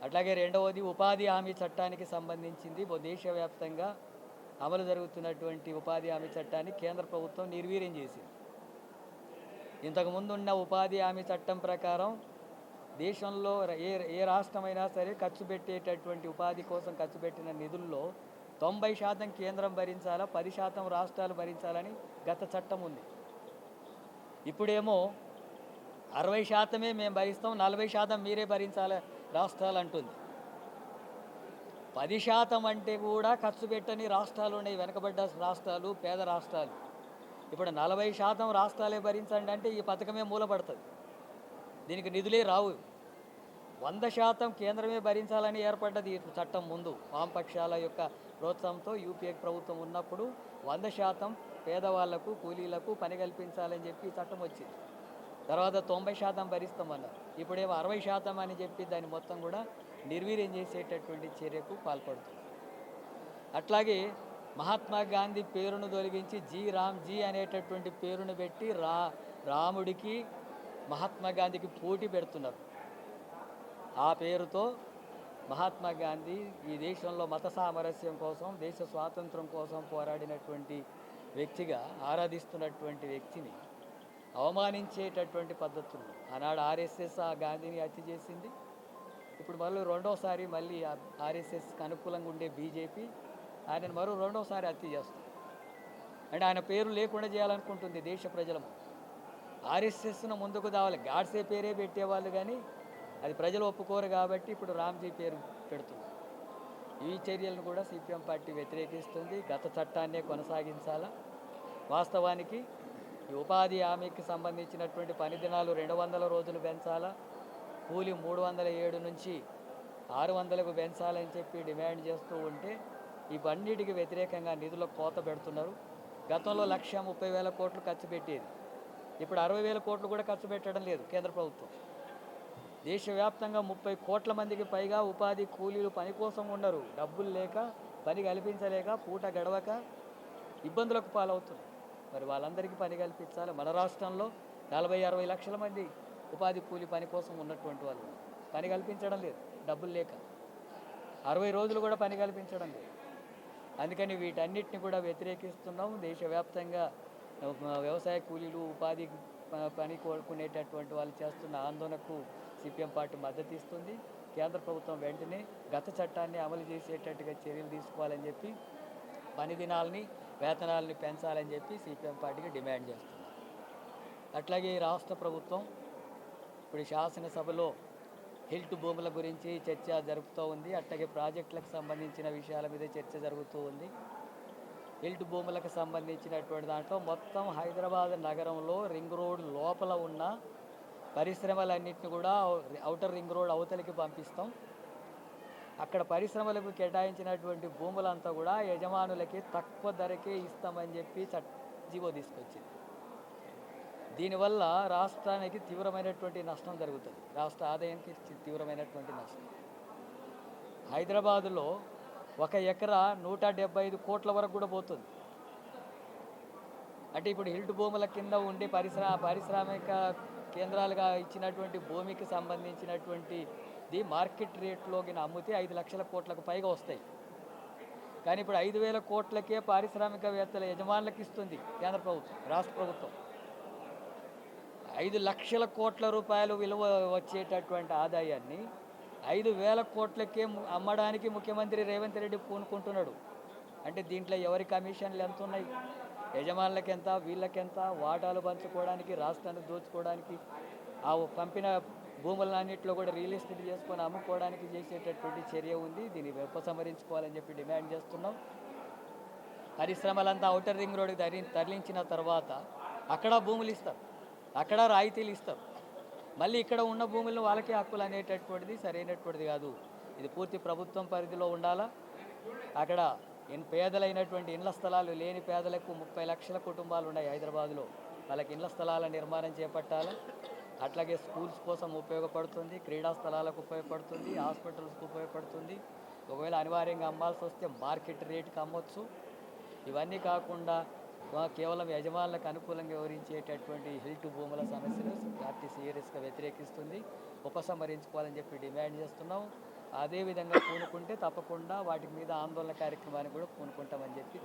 అట్లాగే రెండవది ఉపాధి హామీ చట్టానికి సంబంధించింది దేశవ్యాప్తంగా అమలు జరుగుతున్నటువంటి ఉపాధి హామీ చట్టాన్ని కేంద్ర ప్రభుత్వం నిర్వీర్యం చేసింది. ఇంతకుముందు ఉన్న ఉపాధి హామీ చట్టం ప్రకారం దేశంలో ఏ ఏ రాష్ట్రమైనా సరే ఖర్చు పెట్టేటటువంటి ఉపాధి కోసం ఖర్చు పెట్టిన నిధుల్లో 90% కేంద్రం భరించాలా, 10% రాష్ట్రాలు భరించాలని గత చట్టం ఉంది. ఇప్పుడేమో 60% మేము భరిస్తాం, 40% మీరే భరించాలి రాష్ట్రాలు అంటుంది. 10% అంటే కూడా ఖర్చు పెట్టని రాష్ట్రాలు ఉన్నాయి, వెనకబడ్డ రాష్ట్రాలు, పేద రాష్ట్రాలు. ఇప్పుడు 40% రాష్ట్రాలే భరించండి అంటే ఈ పథకమే మూలపడుతుంది, దీనికి నిధులే రావు. 100% కేంద్రమే భరించాలని ఏర్పడ్డది ఈ చట్టం. ముందు వామపక్షాల యొక్క ప్రోత్సాహంతో యూపీఏ ప్రభుత్వం ఉన్నప్పుడు 100% పేదవాళ్లకు, కూలీలకు పని కల్పించాలని చెప్పి ఈ చట్టం వచ్చింది. తర్వాత 90% భరిస్తామన్నారు. ఇప్పుడేమో 60% అని చెప్పి దాన్ని మొత్తం కూడా నిర్వీర్యం చేసేటటువంటి చర్యకు పాల్పడుతుంది. అట్లాగే మహాత్మా గాంధీ పేరును తొలగించి రామ్జీ అనేటటువంటి పేరును పెట్టి రాముడికి మహాత్మా గాంధీకి పోటీ పెడుతున్నారు. ఆ పేరుతో మహాత్మా గాంధీ ఈ దేశంలో మత సామరస్యం కోసం, దేశ స్వాతంత్రం కోసం పోరాడినటువంటి వ్యక్తిగా ఆరాధిస్తున్నటువంటి వ్యక్తిని అవమానించేటటువంటి పద్ధతులు ఆనాడు ఆర్ఎస్ఎస్ ఆ గాంధీని హత్య చేసింది. ఇప్పుడు రెండోసారి మళ్ళీ ఆర్ఎస్ఎస్కి అనుకూలంగా ఉండే బీజేపీ ఆయనను రెండోసారి హత్య చేస్తుంది. అంటే ఆయన పేరు లేకుండా చేయాలనుకుంటుంది దేశ ప్రజలము. ఆర్ఎస్ఎస్ను ముందుకు దావాలి, గాడ్సే పేరే పెట్టేవాళ్ళు, కానీ అది ప్రజలు ఒప్పుకోరు కాబట్టి ఇప్పుడు రామ్జీ పేరు పెడుతుంది. ఈ చర్యలను కూడా సిపిఎం పార్టీ వ్యతిరేకిస్తుంది. గత చట్టాన్నే కొనసాగించాలా. వాస్తవానికి ఈ ఉపాధి హామీకి సంబంధించినటువంటి పని దినాలు 200 రోజులు పెంచాలా, కూలి 307 నుంచి 600కు పెంచాలని చెప్పి డిమాండ్ చేస్తూ ఉంటే ఇవన్నిటికి వ్యతిరేకంగా నిధుల కోత పెడుతున్నారు. గతంలో 1,30,000 కోట్లు ఖర్చు పెట్టేది, ఇప్పుడు 60,000 కోట్లు కూడా ఖర్చు పెట్టడం లేదు కేంద్ర ప్రభుత్వం. దేశవ్యాప్తంగా 30 కోట్ల మందికి పైగా ఉపాధి కూలీలు పని కోసం ఉన్నారు. డబ్బులు లేక, పని కల్పించలేక, పూట గడవక ఇబ్బందులకు పాలవుతున్నారు. మరి వాళ్ళందరికీ పని కల్పించాలి. మన రాష్ట్రంలో 40-60 లక్షల మంది ఉపాధి కూలీ పని కోసం ఉన్నటువంటి వాళ్ళు పని కల్పించడం లేదు, డబ్బులు లేక. 60 రోజులు కూడా పని కల్పించడం లేదు. అందుకని వీటన్నిటిని కూడా వ్యతిరేకిస్తున్నాం. దేశవ్యాప్తంగా వ్యవసాయ కూలీలు, ఉపాధి పని కోరుకునేటటువంటి వాళ్ళు చేస్తున్న ఆందోళనకు సిపిఎం పార్టీ మద్దతు ఇస్తుంది. కేంద్ర ప్రభుత్వం వెంటనే గత చట్టాన్ని అమలు చేసేటట్టుగా చర్యలు తీసుకోవాలని చెప్పి, పని దినాలని, వేతనాలని పెంచాలని చెప్పి సిపిఎం పార్టీకి డిమాండ్ చేస్తున్నారు. అట్లాగే రాష్ట్ర ప్రభుత్వం ఇప్పుడు శాసనసభలో హిల్ట్ భూముల గురించి చర్చ జరుపుతూ ఉంది. అట్లాగే ప్రాజెక్టులకు సంబంధించిన విషయాల మీద చర్చ జరుగుతూ ఉంది. హిల్ట్ భూములకు సంబంధించినటువంటి దాంట్లో మొత్తం హైదరాబాద్ నగరంలో రింగ్ రోడ్ లోపల ఉన్న పరిశ్రమలన్నింటినీ కూడా ఔటర్ రింగ్ రోడ్ అవతలికి పంపిస్తాం. అక్కడ పరిశ్రమలకు కేటాయించినటువంటి భూములంతా కూడా యజమానులకి తక్కువ ధరకే ఇస్తామని చెప్పి జీవో తీసుకొచ్చింది. దీనివల్ల రాష్ట్రానికి తీవ్రమైనటువంటి నష్టం జరుగుతుంది, రాష్ట్ర ఆదాయానికి తీవ్రమైనటువంటి నష్టం. హైదరాబాదులో 1 ఎకరా 175 కోట్ల వరకు కూడా పోతుంది. అంటే ఇప్పుడు హిల్ట్ భూముల కింద ఉండే పారిశ్రామిక కేంద్రాలుగా ఇచ్చినటువంటి భూమికి సంబంధించినటువంటిది మార్కెట్ రేట్లోకి అమ్మితే 5 లక్షల కోట్లకు పైగా వస్తాయి. కానీ ఇప్పుడు 5,000 కోట్లకే పారిశ్రామికవేత్తల యజమానులకు ఇస్తుంది కేంద్ర ప్రభుత్వం, రాష్ట్ర ప్రభుత్వం. 5 లక్షల కోట్ల రూపాయలు విలువ వచ్చేటటువంటి ఆదాయాన్ని 5,000 కోట్లకే అమ్మడానికి ముఖ్యమంత్రి రేవంత్ రెడ్డి పూనుకుంటున్నాడు. అంటే దీంట్లో ఎవరి కమిషన్లు ఎంత ఉన్నాయి, యజమానులకు ఎంత, వీళ్ళకెంత, వాటాలు పంచుకోవడానికి, రాష్ట్రాన్ని దోచుకోవడానికి, ఆ పంపిన భూములన్నింటిలో కూడా రియల్ ఎస్టేట్ చేసుకొని అమ్ముకోవడానికి చేసేటటువంటి చర్య ఉంది. దీన్ని ఉపసంహరించుకోవాలని చెప్పి డిమాండ్ చేస్తున్నాం. పరిశ్రమలంతా ఔటర్ రింగ్ రోడ్కి తరలించిన తర్వాత అక్కడ భూములు ఇస్తారు, అక్కడ రాయితీలు ఇస్తారు. మళ్ళీ ఇక్కడ ఉన్న భూములను వాళ్ళకే హక్కులు అనేటటువంటిది సరైనటువంటిది కాదు. ఇది పూర్తి ప్రభుత్వం పరిధిలో ఉండాలా. అక్కడ పేదలైనటువంటి ఇండ్ల స్థలాలు లేని పేదలకు 30 లక్షల కుటుంబాలు ఉన్నాయి హైదరాబాదులో. వాళ్ళకి ఇండ్ల స్థలాల నిర్మాణం చేపట్టాలి. అట్లాగే స్కూల్స్ కోసం ఉపయోగపడుతుంది, క్రీడా స్థలాలకు ఉపయోగపడుతుంది, హాస్పిటల్స్కి ఉపయోగపడుతుంది. ఒకవేళ అనివార్యంగా అమ్మాల్సి వస్తే మార్కెట్ రేటుకి అమ్మొచ్చు. ఇవన్నీ కాకుండా కేవలం యజమానులకు అనుకూలంగా వివరించేటటువంటి హిల్ట్ భూముల సమస్యను పార్టీ సీరియస్గా వ్యతిరేకిస్తుంది. ఉపసంహరించుకోవాలని చెప్పి డిమాండ్ చేస్తున్నాం. అదే విధంగా పూనుకుంటే తప్పకుండా వాటి మీద ఆందోళన కార్యక్రమాన్ని కూడా పూనుకుంటామని చెప్పి